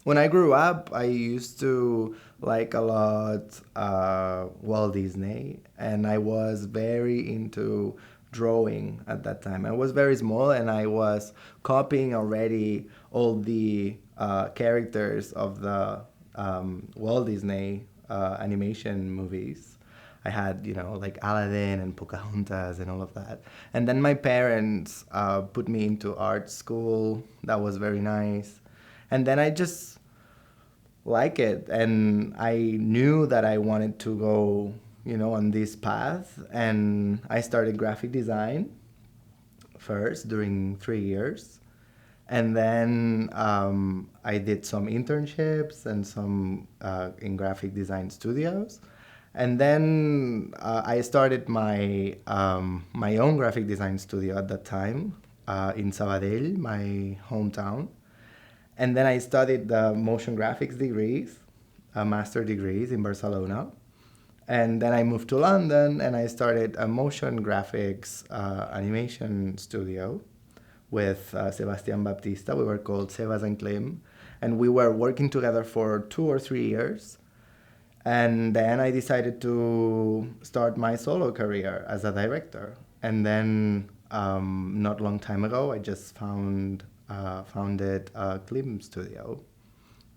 When I grew up, I used to like a lot Walt Disney, and I was very into drawing at that time. I was very small, and I was copying already all the characters of the Walt Disney animation movies. I had, like Aladdin and Pocahontas and all of that. And then my parents put me into art school. That was very nice. And then I just like it, and I knew that I wanted to go, on this path. And I started graphic design first during 3 years, and then I did some internships and some in graphic design studios. And then I started my own graphic design studio at that time in Sabadell, my hometown. And then I studied the motion graphics degrees, master degrees in Barcelona. And then I moved to London and I started a motion graphics animation studio with Sebastian Baptista. We were called Sebas and CLIM. And we were working together for 2 or 3 years. And then I decided to start my solo career as a director. And then, not long time ago, I just founded a CLIM studio,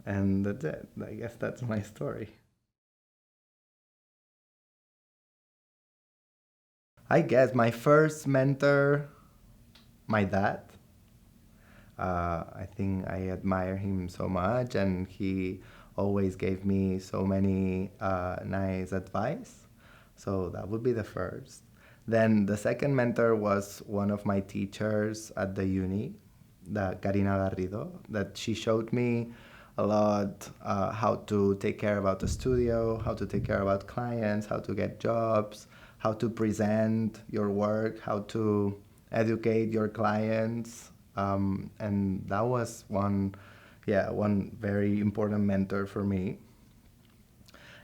and that's it. I guess that's my story. I guess my first mentor, my dad. I think I admire him so much, and he always gave me so many nice advice. So that would be the first. Then the second mentor was one of my teachers at the uni, the Karina Garrido, that she showed me a lot how to take care about the studio, how to take care about clients, how to get jobs, how to present your work, how to educate your clients. And that was one very important mentor for me.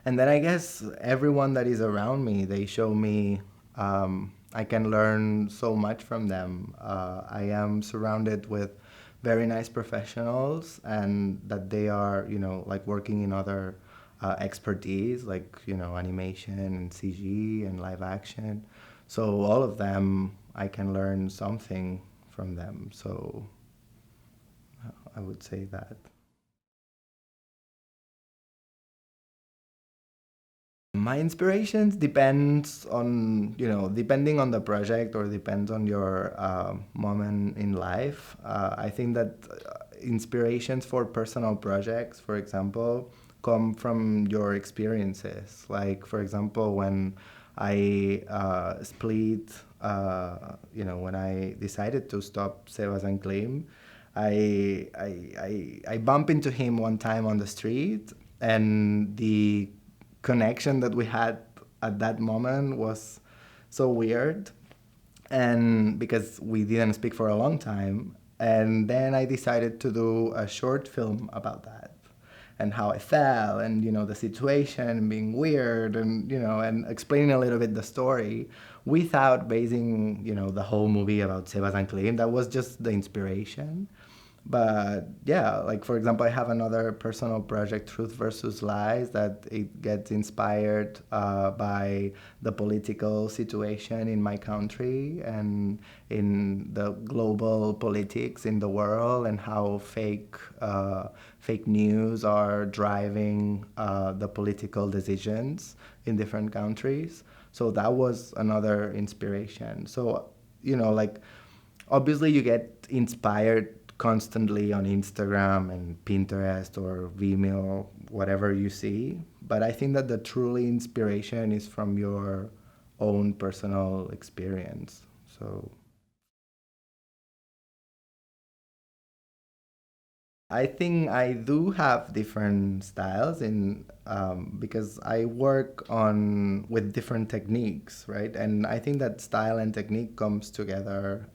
And then I guess everyone that is around me, they show me I can learn so much from them. I am surrounded with very nice professionals, and that they are, like working in other expertise, like, animation and CG and live action. So all of them, I can learn something from them. So I would say that. My inspirations depends on, depending on the project or depends on your moment in life. I think that inspirations for personal projects, for example, come from your experiences. Like, for example, when I split, when I decided to stop Sebas and Claim, I bump into him one time on the street, and the connection that we had at that moment was so weird, and because we didn't speak for a long time. And then I decided to do a short film about that, and how I felt, and the situation being weird, and and explaining a little bit the story without basing the whole movie about Sebas and Clean. That was just the inspiration. But yeah, like for example, I have another personal project, Truth versus Lies, that it gets inspired by the political situation in my country and in the global politics in the world, and how fake news are driving the political decisions in different countries. So that was another inspiration. So, like obviously you get inspired constantly on Instagram and Pinterest or Vimeo, whatever you see. But I think that the truly inspiration is from your own personal experience. So I think I do have different styles in because I work on with different techniques, right? And I think that style and technique comes together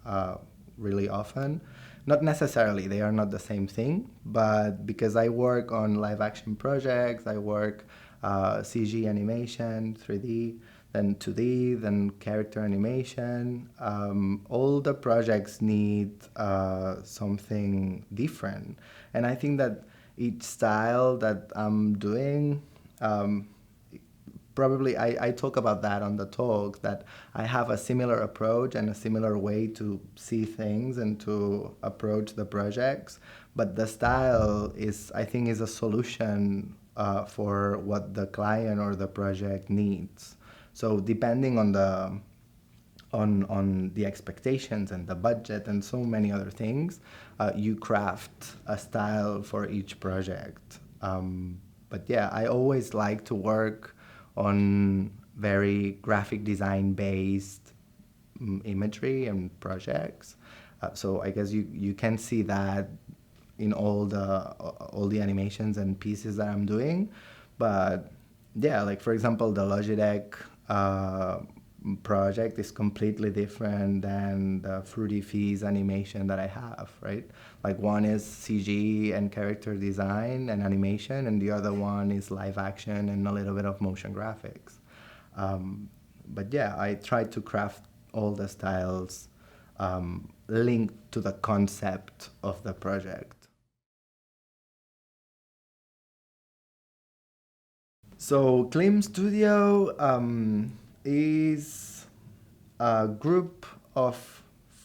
really often. Not necessarily, they are not the same thing, but because I work on live action projects, I work CG animation, 3D, then 2D, then character animation. All the projects need something different. And I think that each style that I'm doing. Probably I talk about that on the talk, that I have a similar approach and a similar way to see things and to approach the projects, but the style is, I think, is a solution for what the client or the project needs. So depending on the expectations and the budget and so many other things, you craft a style for each project. But yeah, I always like to work on very graphic design based imagery and projects. So I guess you can see that in all the animations and pieces that I'm doing. But yeah, like for example, the Logitech project is completely different than the Fruity Fees animation that I have, right? Like one is CG and character design and animation, and the other one is live action and a little bit of motion graphics. But yeah, I try to craft all the styles linked to the concept of the project. So CLIM Studio is a group of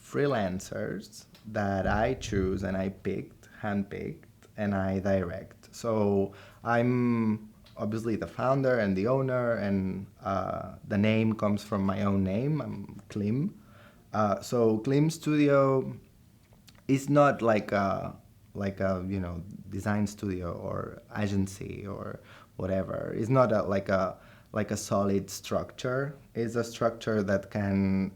freelancers that I choose and I picked, handpicked, and I direct. So I'm obviously the founder and the owner, and the name comes from my own name. I'm CLIM. So CLIM Studio is not like a design studio or agency or whatever. It's not like a solid structure. It's a structure that can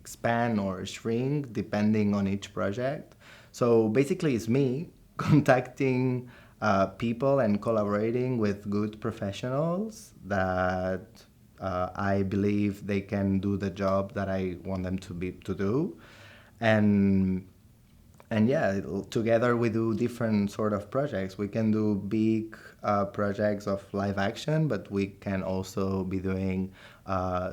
expand or shrink depending on each project. So basically, it's me contacting people and collaborating with good professionals that I believe they can do the job that I want them to do, and yeah, together we do different sort of projects. We can do big projects of live action, but we can also be doing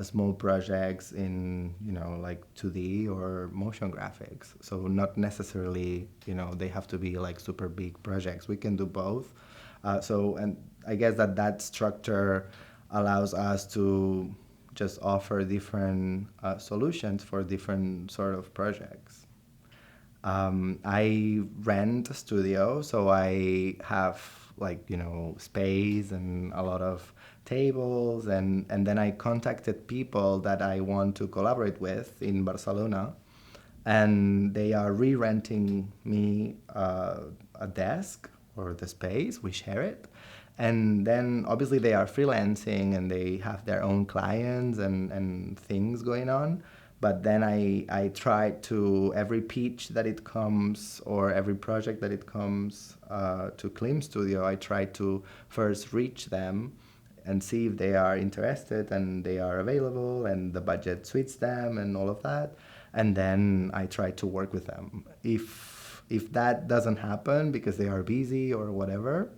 small projects in, like 2D or motion graphics. So not necessarily, they have to be like super big projects. We can do both. And I guess that structure allows us to just offer different solutions for different sort of projects. I rent a studio, so I have like, space and a lot of tables, and then I contacted people that I want to collaborate with in Barcelona, and they are re-renting me a desk or the space. We share it, and then obviously they are freelancing and they have their own clients and things going on. But then I try to, every pitch that it comes or every project that it comes to CLIM Studio, I try to first reach them and see if they are interested and they are available and the budget suits them and all of that. And then I try to work with them. If that doesn't happen because they are busy or whatever,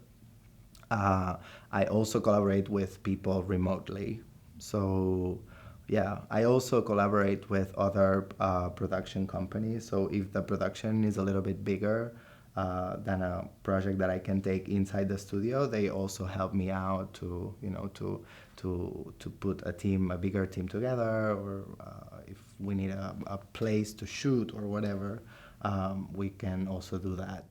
I also collaborate with people remotely. So yeah, I also collaborate with other production companies. So if the production is a little bit bigger than a project that I can take inside the studio, they also help me out to, to put a bigger team together, or if we need a place to shoot or whatever, we can also do that.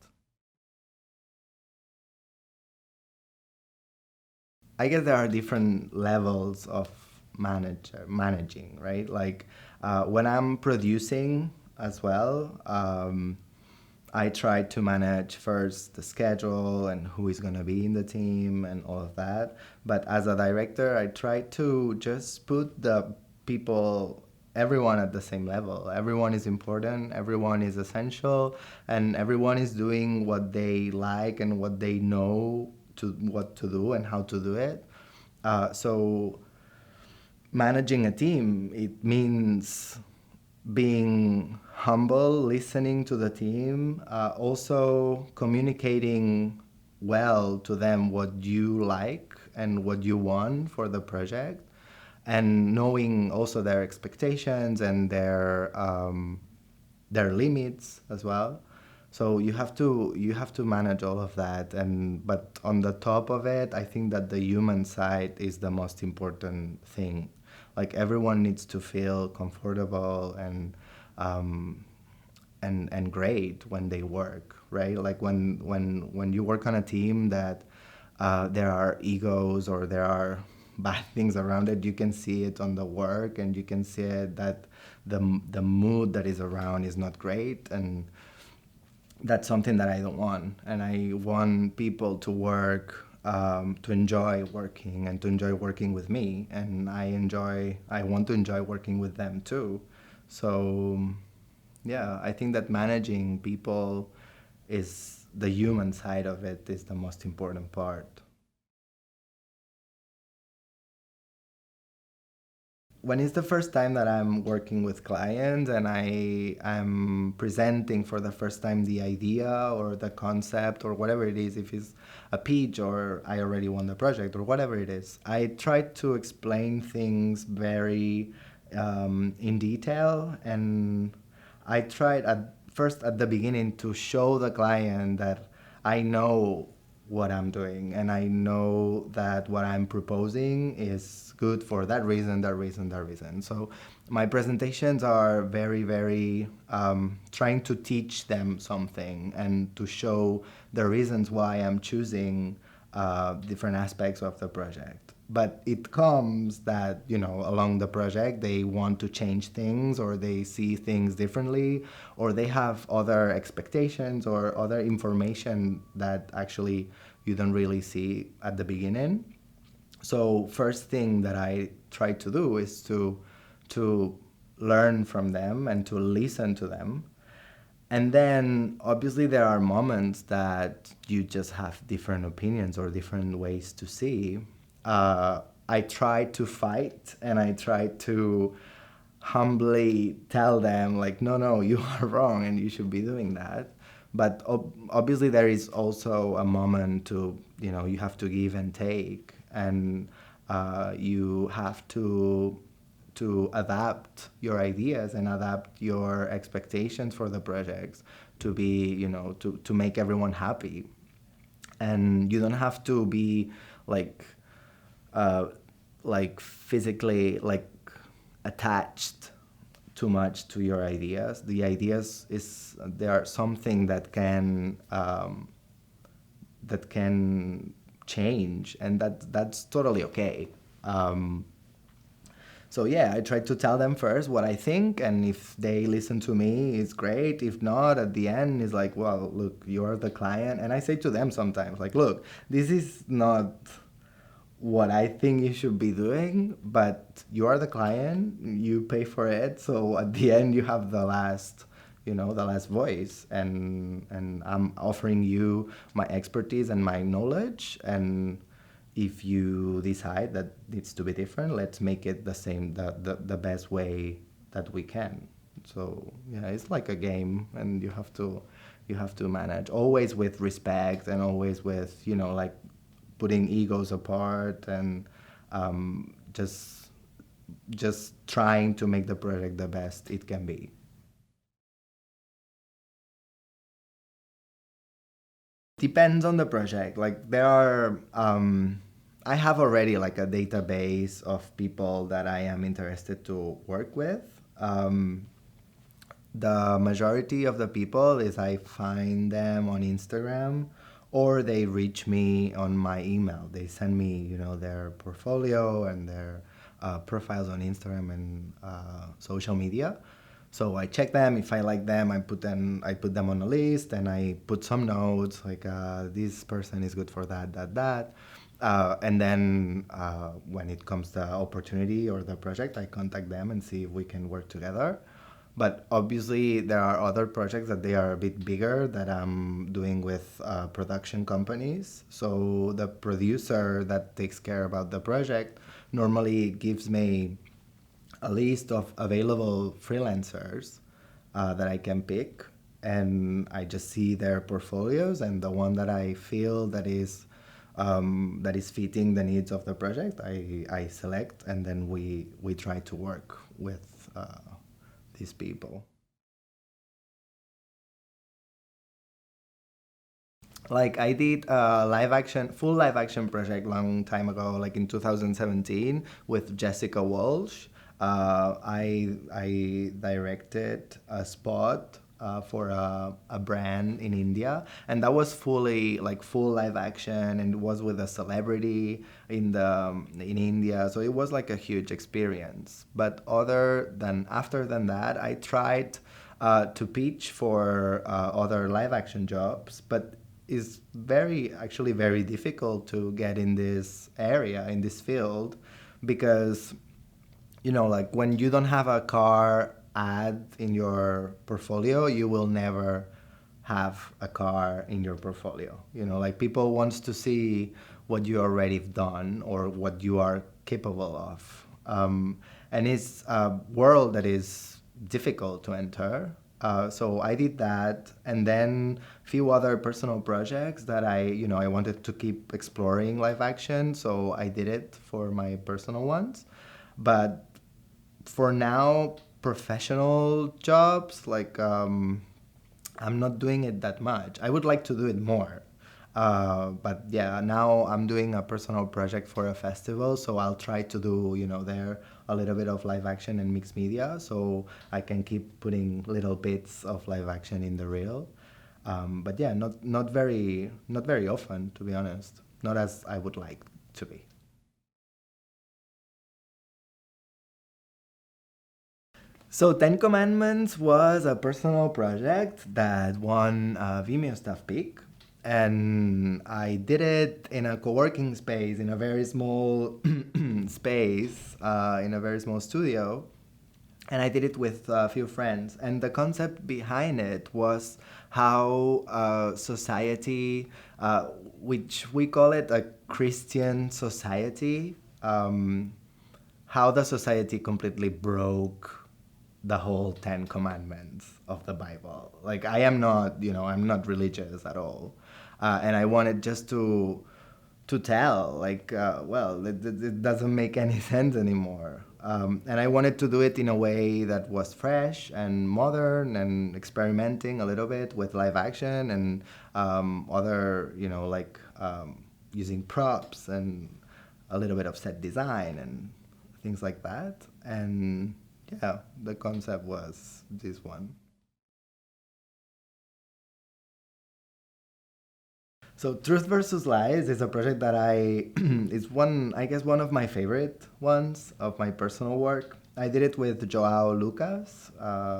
I guess there are different levels of managing, right? Like when I'm producing as well, I try to manage first the schedule and who is going to be in the team and all of that. But as a director, I try to just put the people, everyone at the same level. Everyone is important, everyone is essential, and everyone is doing what they like and what they know to what to do and how to do it. So managing a team, it means being humble, listening to the team, also communicating well to them what you like and what you want for the project, and knowing also their expectations and their limits as well. So you have to manage all of that, and but on the top of it, I think that the human side is the most important thing. Like everyone needs to feel comfortable um, and great when they work, right? Like when you work on a team that there are egos or there are bad things around it, you can see it on the work, and you can see it that the mood that is around is not great, and that's something that I don't want. And I want people to work, to enjoy working and to enjoy working with me. And I want to enjoy working with them too. So, yeah, I think that managing people is the human side of it is the most important part. When it's the first time that I'm working with clients and I'm presenting for the first time the idea or the concept or whatever it is, if it's a pitch or I already won the project or whatever it is, I try to explain things very in detail, and I tried at first at the beginning to show the client that I know what I'm doing, and I know that what I'm proposing is good for that reason, that reason, that reason. So my presentations are very, very trying to teach them something and to show the reasons why I'm choosing different aspects of the project. But it comes that, along the project, they want to change things or they see things differently or they have other expectations or other information that actually you don't really see at the beginning. So first thing that I try to do is to learn from them and to listen to them. And then obviously there are moments that you just have different opinions or different ways to see. I try to fight and I try to humbly tell them like, no, no, you are wrong and you should be doing that. But obviously there is also a moment to, you have to give and take, and you have to adapt your ideas and adapt your expectations for the projects to be, to make everyone happy. And you don't have to be like uh, like physically like attached too much to your ideas. The ideas is they are something that can change, and that's totally okay. So yeah, I try to tell them first what I think, and if they listen to me, it's great. If not, at the end, it's like, well, look, you're the client, and I say to them sometimes, like, look, this is not what I think you should be doing, but you are the client, you pay for it, so at the end, you have the last voice, and I'm offering you my expertise and my knowledge, and if you decide that needs to be different, let's make it the same, the best way that we can. So yeah, it's like a game, and you have to manage always with respect and always with like putting egos apart, and just trying to make the project the best it can be. Depends on the project. Like there are, I have already like a database of people that I am interested to work with. Um, the majority of the people is I find them on Instagram or they reach me on my email. They send me, their portfolio and their profiles on Instagram and social media. So I check them. If I like them, I put them on a list, and I put some notes like this person is good for that, that, that. And then when it comes to opportunity or the project, I contact them and see if we can work together. But obviously, there are other projects that they are a bit bigger that I'm doing with production companies. So the producer that takes care about the project normally gives me a list of available freelancers that I can pick, and I just see their portfolios, and the one that I feel that is fitting the needs of the project, I select, and then we try to work with these people. Like I did a live action, full live action project long time ago, like in 2017 with Jessica Walsh. I directed a spot for a brand in India, and that was fully like full live action, and it was with a celebrity in India. So it was like a huge experience. But after than that, I tried to pitch for other live action jobs, but is very actually very difficult to get in this area in this field because like when you don't have a car ad in your portfolio, you will never have a car in your portfolio. Like people wants to see what you already done or what you are capable of. And it's a world that is difficult to enter. So I did that, and then a few other personal projects that I wanted to keep exploring live action. So I did it for my personal ones, but for now, professional jobs, like I'm not doing it that much. I would like to do it more. But yeah, now I'm doing a personal project for a festival, so I'll try to do, there a little bit of live action and mixed media, so I can keep putting little bits of live action in the reel. But yeah, not very often, to be honest. Not as I would like to be. So Ten Commandments was a personal project that won a Vimeo Staff Pick, and I did it in a co-working space, in a very small space, in a very small studio, and I did it with a few friends. And the concept behind it was how society, which we call it a Christian society, how the society completely broke the whole Ten Commandments of the Bible. Like I am not, I'm not religious at all, and I wanted just to tell, like, well, it doesn't make any sense anymore. And I wanted to do it in a way that was fresh and modern and experimenting a little bit with live action and other, like using props and a little bit of set design and things like that. And yeah, the concept was this one. So Truth versus Lies is a project that is I guess one of my favorite ones of my personal work. I did it with Joao Lucas,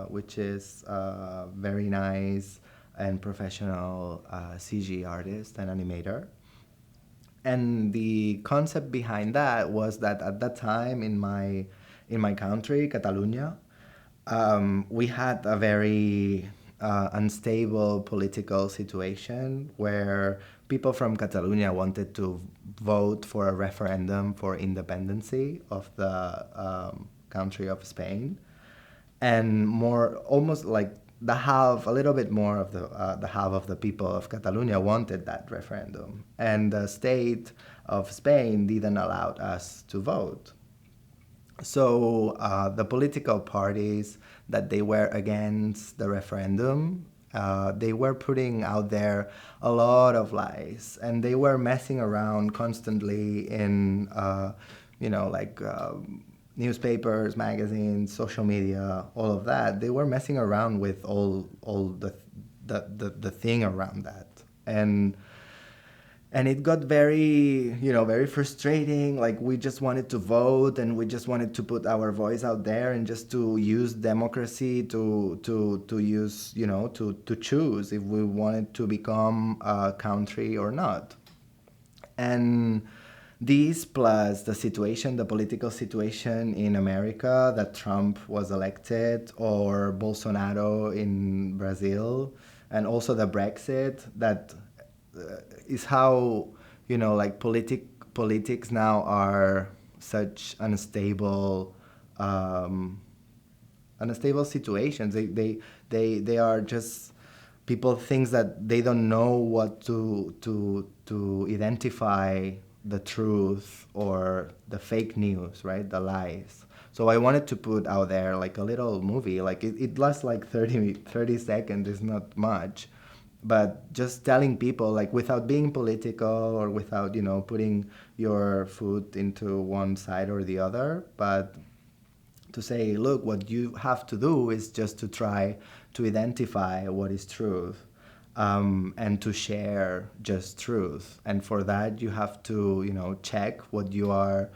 which is a very nice and professional CG artist and animator. And the concept behind that was that at that time in my country, Catalonia, we had a very unstable political situation where people from Catalonia wanted to vote for a referendum for independency of the country of Spain, and more almost like a little bit more of the half of the people of Catalonia wanted that referendum, and the state of Spain didn't allow us to vote. So the political parties that they were against the referendum, they were putting out there a lot of lies, and they were messing around constantly in, like newspapers, magazines, social media, all of that. They were messing around with all the thing around that, and it got very frustrating. Like we just wanted to vote, and we just wanted to put our voice out there, and just to use democracy to use, to choose if we wanted to become a country or not. And these plus the political situation in America, that Trump was elected, or Bolsonaro in Brazil, and also the Brexit, that is how, like politics now are such unstable situations. They are just people thinks that they don't know what to identify the truth or the fake news, right? The lies. So I wanted to put out there like a little movie. Like it lasts like 30 seconds. It's not much, but just telling people, like, without being political or without, putting your foot into one side or the other, but to say, look, what you have to do is just to try to identify what is truth, and to share just truth. And for that, you have to, check what your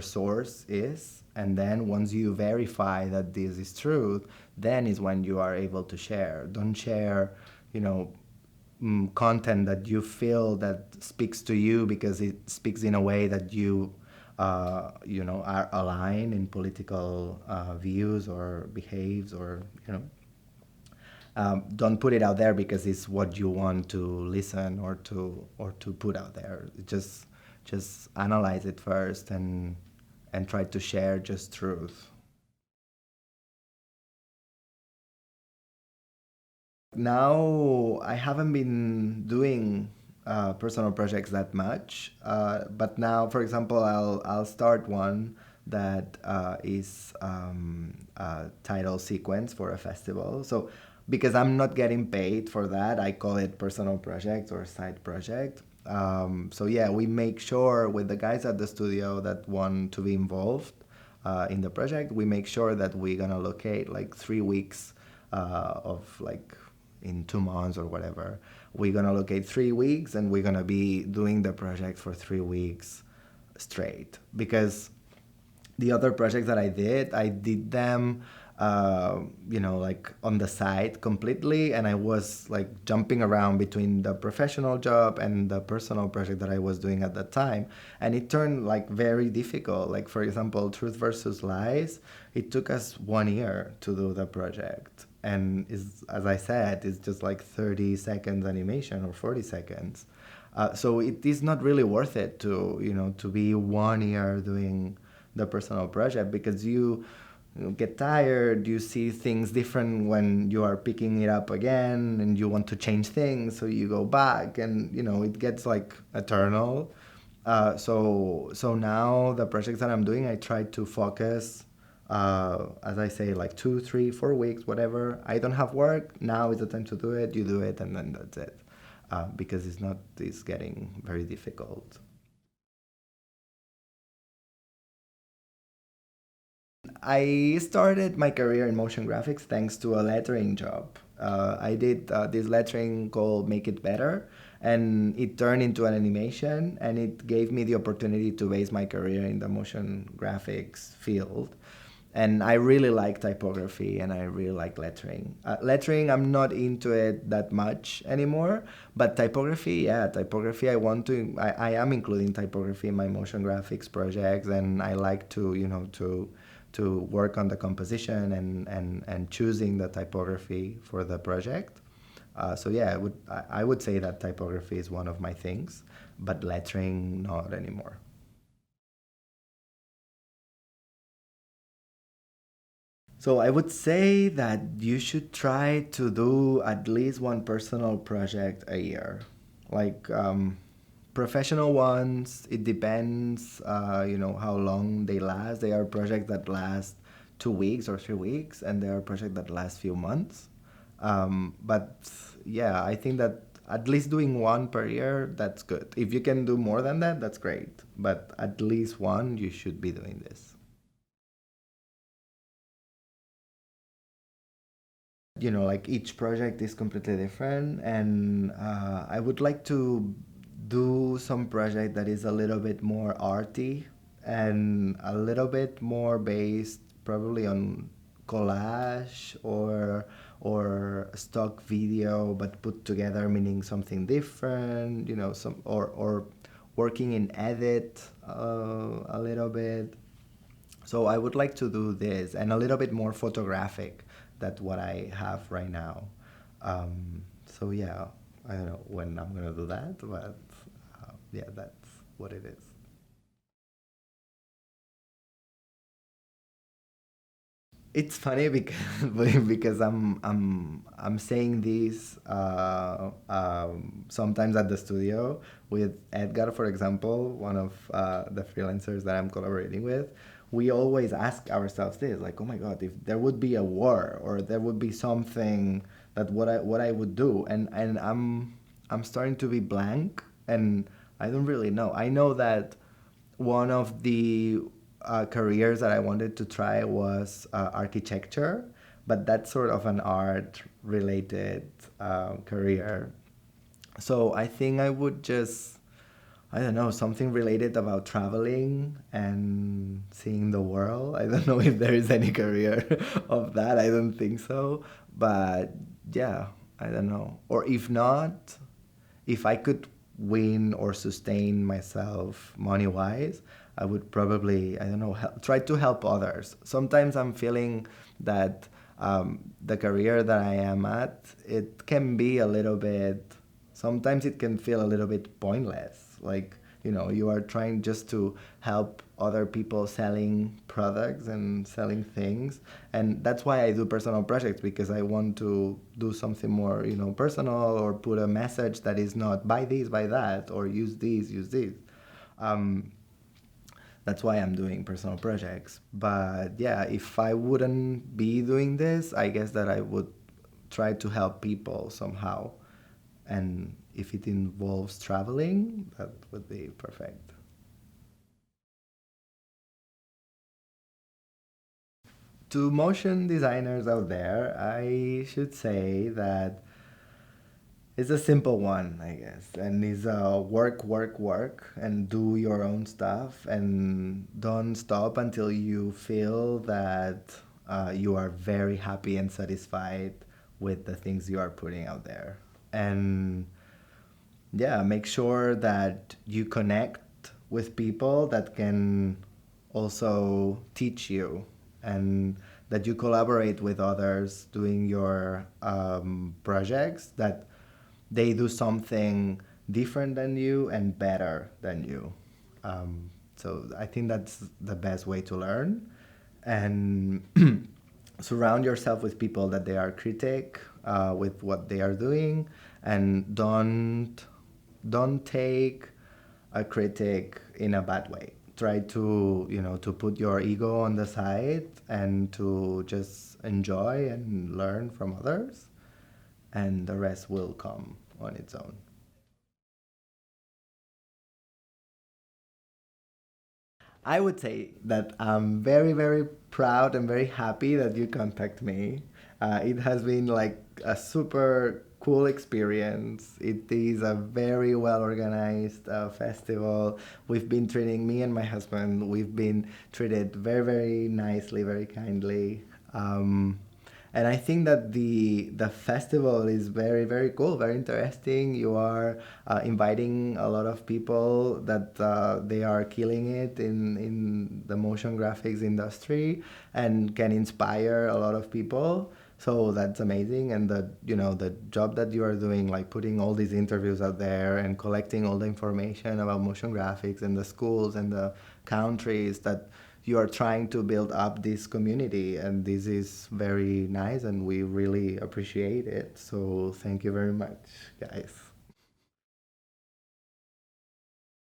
source is. And then once you verify that this is truth, then is when you are able to share. Don't share, you know, content that you feel that speaks to you because it speaks in a way that are aligned in political views or behaves, or don't put it out there because it's what you want to listen or to put out there. Just analyze it first and try to share just truth. Now I haven't been doing personal projects that much, but now, for example, I'll start one that is a title sequence for a festival. So because I'm not getting paid for that, I call it personal project or side project. So yeah, we make sure with the guys at the studio that want to be involved in the project, we make sure that we're gonna locate like 3 weeks of like in 2 months or whatever. We're gonna locate 3 weeks and we're gonna be doing the project for 3 weeks straight. Because the other projects that I did them, like on the side completely, and I was like jumping around between the professional job and the personal project that I was doing at that time, and it turned like very difficult. Like for example, Truth versus Lies, it took us 1 year to do the project, and is as I said, it's just like 30 seconds animation or 40 seconds. So it is not really worth it to be 1 year doing the personal project, because you get tired, you see things different when you are picking it up again, and you want to change things, so you go back, and it gets like eternal. So now the projects that I'm doing, I try to focus, as I say, like 2, 3, 4 weeks, whatever. I don't have work, now is the time to do it, you do it, and then that's it. Because it's getting very difficult. I started my career in motion graphics thanks to a lettering job. I did this lettering called Make It Better, and it turned into an animation, and it gave me the opportunity to base my career in the motion graphics field. And I really like typography and I really like lettering. Lettering, I'm not into it that much anymore, but typography, yeah, typography, I am including typography in my motion graphics projects, and I like to work on the composition and choosing the typography for the project. So yeah, I would say that typography is one of my things, but lettering not anymore. So I would say that you should try to do at least one personal project a year. Like professional ones, it depends, how long they last. There are projects that last 2 weeks or 3 weeks, and there are projects that last few months. But yeah, I think that at least doing one per year, that's good. If you can do more than that, that's great. But at least one, you should be doing this. Like each project is completely different, and I would like to do some project that is a little bit more arty and a little bit more based probably on collage or stock video, but put together, meaning something different, some or working in edit a little bit. So I would like to do this and a little bit more photographic than what I have right now. So yeah, I don't know when I'm gonna do that, but yeah, that's what it is. It's funny because because I'm saying this sometimes at the studio with Edgar, for example, one of the freelancers that I'm collaborating with. We always ask ourselves this, like, oh my God, if there would be a war or there would be something that what I would do, and I'm starting to be blank, and I don't really know. I know that one of the careers that I wanted to try was architecture, but that's sort of an art related career. So I think I would just, I don't know, something related about traveling and seeing the world. I don't know if there is any career of that. I don't think so. But yeah, I don't know. Or if not, if I could win or sustain myself money wise, I would probably, I don't know, try to help others. Sometimes I'm feeling that the career that I am at, it can be a little bit, sometimes it can feel a little bit pointless. Like, you are trying just to help other people selling products and selling things. And that's why I do personal projects, because I want to do something more, personal, or put a message that is not buy this, buy that, or use this, use this. Um, that's why I'm doing personal projects. But yeah, if I wouldn't be doing this, I guess that I would try to help people somehow. And if it involves traveling, that would be perfect. To motion designers out there, I should say that it's a simple one, I guess, and it's work, work, work, and do your own stuff, and don't stop until you feel that you are very happy and satisfied with the things you are putting out there. And yeah, make sure that you connect with people that can also teach you, and that you collaborate with others doing your projects, that they do something different than you and better than you. So I think that's the best way to learn. And surround yourself with people that they are critic with what they are doing, and don't take a critic in a bad way. Try to, to put your ego on the side and to just enjoy and learn from others, and the rest will come on its own. I would say that I'm very, very proud and very happy that you contact me. It has been like a super cool experience. It is a very well organized festival. We've been treating, me and my husband, we've been treated very, very nicely, very kindly. And I think that the festival is very, very cool, very interesting. You are inviting a lot of people that they are killing it in the motion graphics industry, and can inspire a lot of people. So that's amazing. And the job that you are doing, like putting all these interviews out there and collecting all the information about motion graphics and the schools and the countries, that you are trying to build up this community, and this is very nice, and we really appreciate it. So thank you very much, guys.